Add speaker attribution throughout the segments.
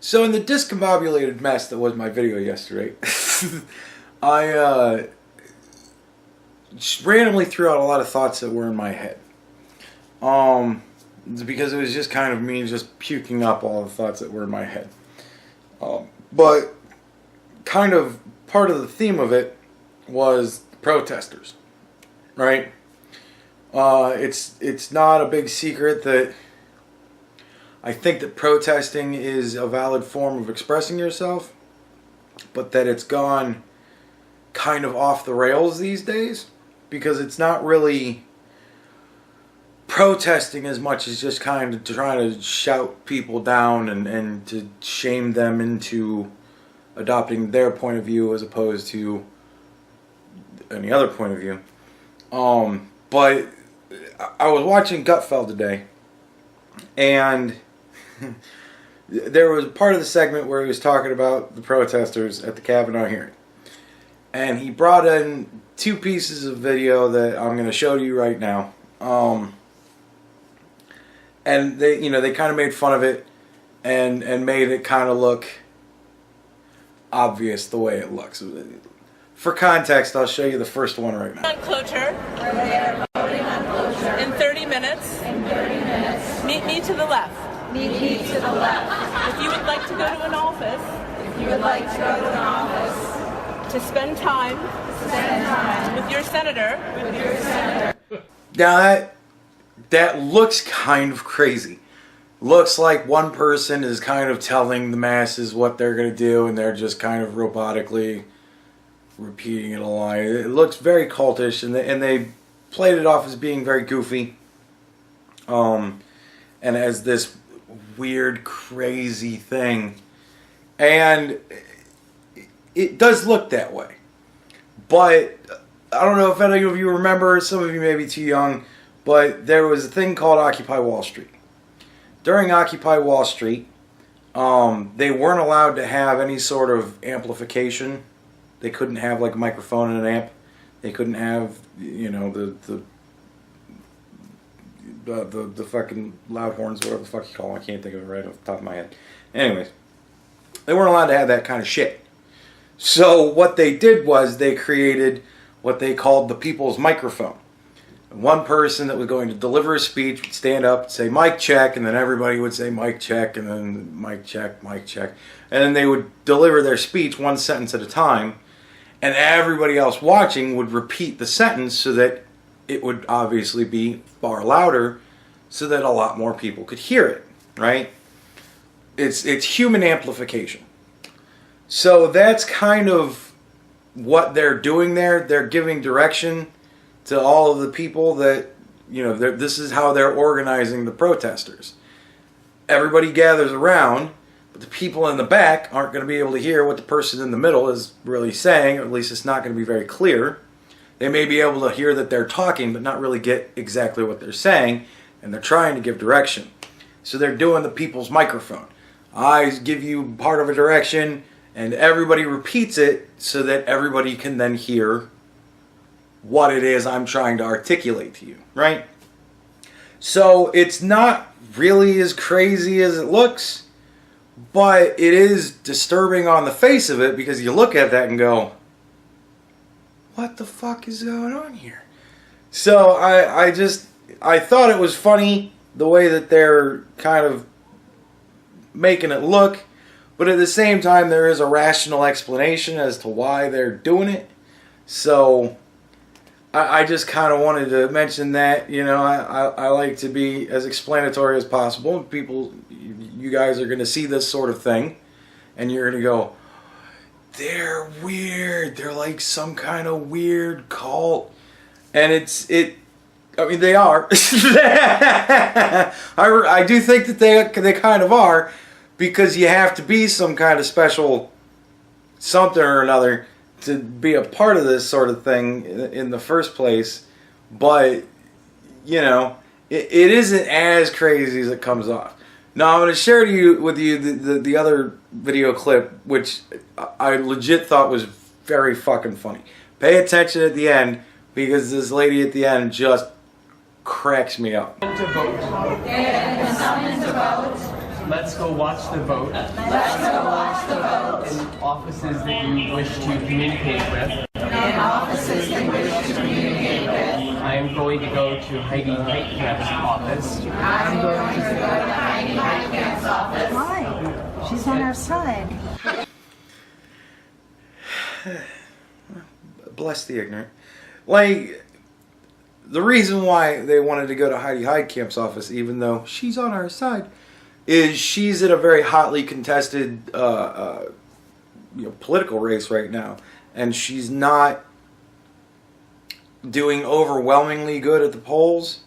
Speaker 1: So in the discombobulated mess that was my video yesterday, I just randomly threw out a lot of thoughts that were in my head. Because it was just kind of me just puking up all the thoughts that were in my head. But kind of part of the theme of it was protesters, right? It's not a big secret that I think that protesting is a valid form of expressing yourself, but that it's gone kind of off the rails these days, because it's not really protesting as much as just kind of trying to shout people down and to shame them into adopting their point of view as opposed to any other point of view. But I was watching Gutfeld today, and there was part of the segment where he was talking about the protesters at the Kavanaugh hearing. And he brought in two pieces of video that I'm going to show you right now. And they kind of made fun of it and made it kind of look obvious the way it looks. For context, I'll show you the first one right now.
Speaker 2: On cloture. In 30 minutes. Meet me to the left.
Speaker 3: Meet me to the left.
Speaker 2: If you would like to go to an office.
Speaker 3: If you would like to go to an office.
Speaker 2: To spend time. With your senator.
Speaker 1: Now that looks kind of crazy. Looks like one person is kind of telling the masses what they're going to do, and they're just kind of robotically repeating it a line. It looks very cultish, and they played it off as being very goofy, and as this weird, crazy thing. And it does look that way. But I don't know if any of you remember, some of you may be too young, but there was a thing called Occupy Wall Street. During Occupy Wall Street, they weren't allowed to have any sort of amplification. They couldn't have like a microphone and an amp. They couldn't have, the fucking loud horns, whatever the fuck you call them. I can't think of it right off the top of my head. Anyways, they weren't allowed to have that kind of shit. So what they did was they created what they called the people's microphone. One person that was going to deliver a speech would stand up and say mic check, and then everybody would say mic check, and then mic check, mic check. And then they would deliver their speech one sentence at a time, and everybody else watching would repeat the sentence so that it would obviously be far louder so that a lot more people could hear it, right? It's human amplification. So that's kind of what they're doing there. They're giving direction to all of the people that, this is how they're organizing the protesters. Everybody gathers around, but the people in the back aren't going to be able to hear what the person in the middle is really saying, or at least it's not going to be very clear. They may be able to hear that they're talking, but not really get exactly what they're saying, and they're trying to give direction. So they're doing the people's microphone. I give you part of a direction, and everybody repeats it so that everybody can then hear what it is I'm trying to articulate to you, right? So it's not really as crazy as it looks, but it is disturbing on the face of it, because you look at that and go, what the fuck is going on here? So I thought it was funny the way that they're kind of making it look, but at the same time there is a rational explanation as to why they're doing it. So I just kind of wanted to mention that. I like to be as explanatory as possible. People, you guys are going to see this sort of thing, and you're going to go, they're weird. They're like some kind of weird cult. And they are. I do think that they kind of are, because you have to be some kind of special something or another to be a part of this sort of thing in the first place. But, it isn't as crazy as it comes off. Now, I'm going to share with you the other video clip, which I legit thought was very fucking funny. Pay attention at the end, because this lady at the end just cracks me up.
Speaker 3: They have been summoned to vote.
Speaker 4: Let's go watch the vote.
Speaker 3: Let's go watch the vote.
Speaker 4: In offices that you wish to communicate with.
Speaker 3: In offices that wish to communicate with.
Speaker 4: I am going to go to Heidi Heitkamp's office.
Speaker 3: I'm going to go to Heidi Heitkamp's office.
Speaker 5: Why? She's on our side.
Speaker 1: Bless the ignorant. Like, the reason why they wanted to go to Heidi Heitkamp's office, even though she's on our side, is she's in a very hotly contested political race right now. And she's not doing overwhelmingly good at the polls.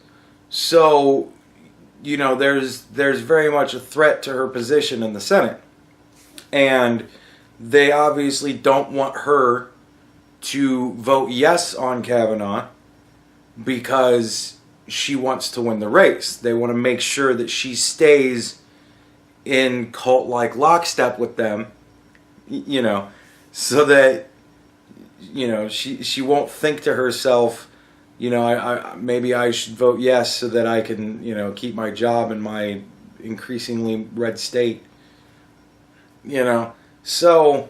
Speaker 1: So, there's very much a threat to her position in the Senate. And they obviously don't want her to vote yes on Kavanaugh because she wants to win the race. They want to make sure that she stays in cult-like lockstep with them, so that, she won't think to herself, maybe I should vote yes so that I can, keep my job in my increasingly red state. So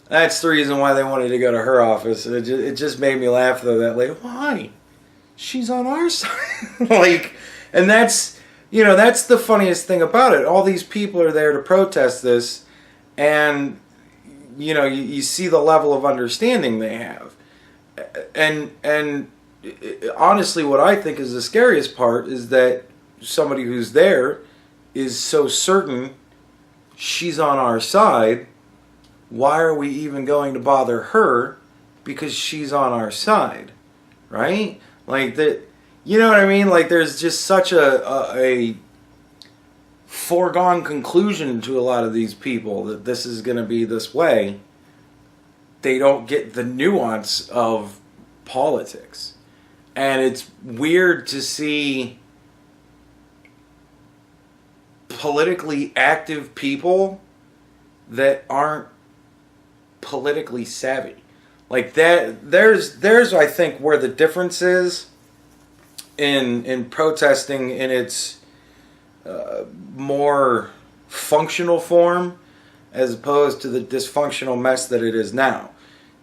Speaker 1: that's the reason why they wanted to go to her office. It just made me laugh, though, that lady, why? She's on our side. And that's, that's the funniest thing about it. All these people are there to protest this, and, you see the level of understanding they have. And honestly, what I think is the scariest part is that somebody who's there is so certain she's on our side. Why are we even going to bother her? Because she's on our side, right? Like that, you know what I mean? Like there's just such a foregone conclusion to a lot of these people that this is going to be this way. They don't get the nuance of politics. And it's weird to see politically active people that aren't politically savvy. Like that, there's I think where the difference is in protesting in its more functional form as opposed to the dysfunctional mess that it is now.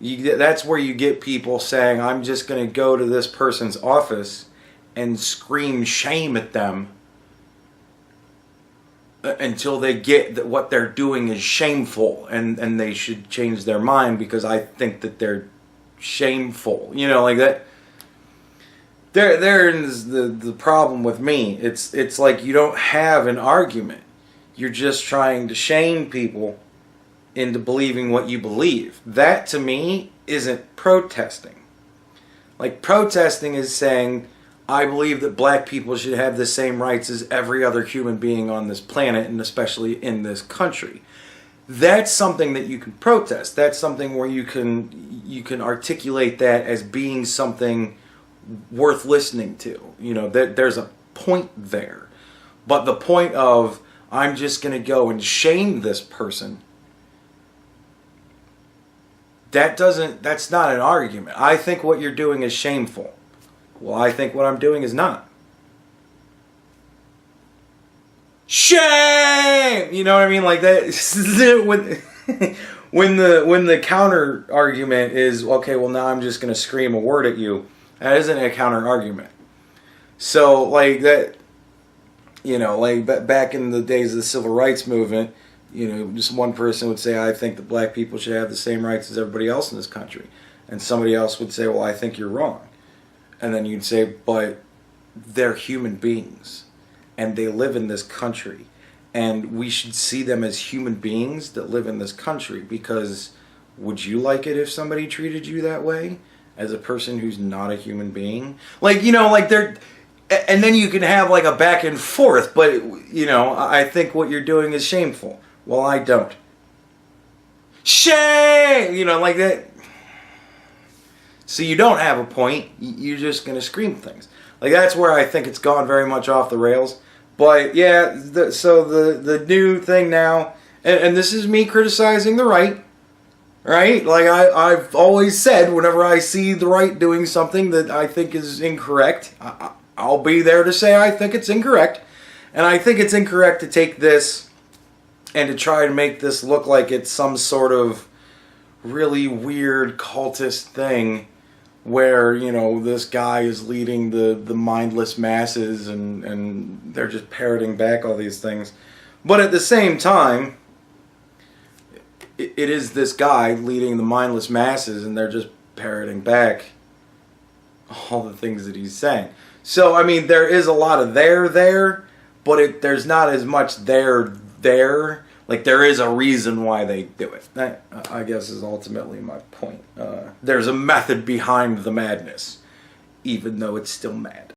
Speaker 1: That's where you get people saying, I'm just going to go to this person's office and scream shame at them until they get that what they're doing is shameful and they should change their mind because I think that they're shameful. Like that. There's the problem with me. It's like you don't have an argument. You're just trying to shame people into believing what you believe. That to me isn't protesting. Like protesting is saying, I believe that black people should have the same rights as every other human being on this planet, and especially in this country. That's something that you can protest. That's something where you can articulate that as being something worth listening to. There's a point there. But the point of, I'm just going to go and shame this person, that's not an argument. I think what you're doing is shameful. Well, I think what I'm doing is not. Shame! You know what I mean? Like that. when the counter argument is, okay, well now I'm just going to scream a word at you. That isn't a counter argument. So like that, like back in the days of the civil rights movement, just one person would say, I think that black people should have the same rights as everybody else in this country. And somebody else would say, well, I think you're wrong. And then you'd say, but they're human beings. And they live in this country. And we should see them as human beings that live in this country. Because would you like it if somebody treated you that way? As a person who's not a human being? Like, like they're... And then you can have like a back and forth. But, I think what you're doing is shameful. Well, I don't. Shame! Like that. So you don't have a point. You're just going to scream things. Like that's where I think it's gone very much off the rails. But yeah, so the new thing now, and this is me criticizing the right. Right? Like I've always said, whenever I see the right doing something that I think is incorrect, I'll be there to say I think it's incorrect. And I think it's incorrect to take this and to try to make this look like it's some sort of really weird cultist thing where, you know, this guy is leading the mindless masses and they're just parroting back all these things. But at the same time, it is this guy leading the mindless masses and they're just parroting back all the things that he's saying. So, I mean, there is a lot of there, but there's not as much there. Like, there is a reason why they do it. That, I guess, is ultimately my point. There's a method behind the madness, even though it's still mad.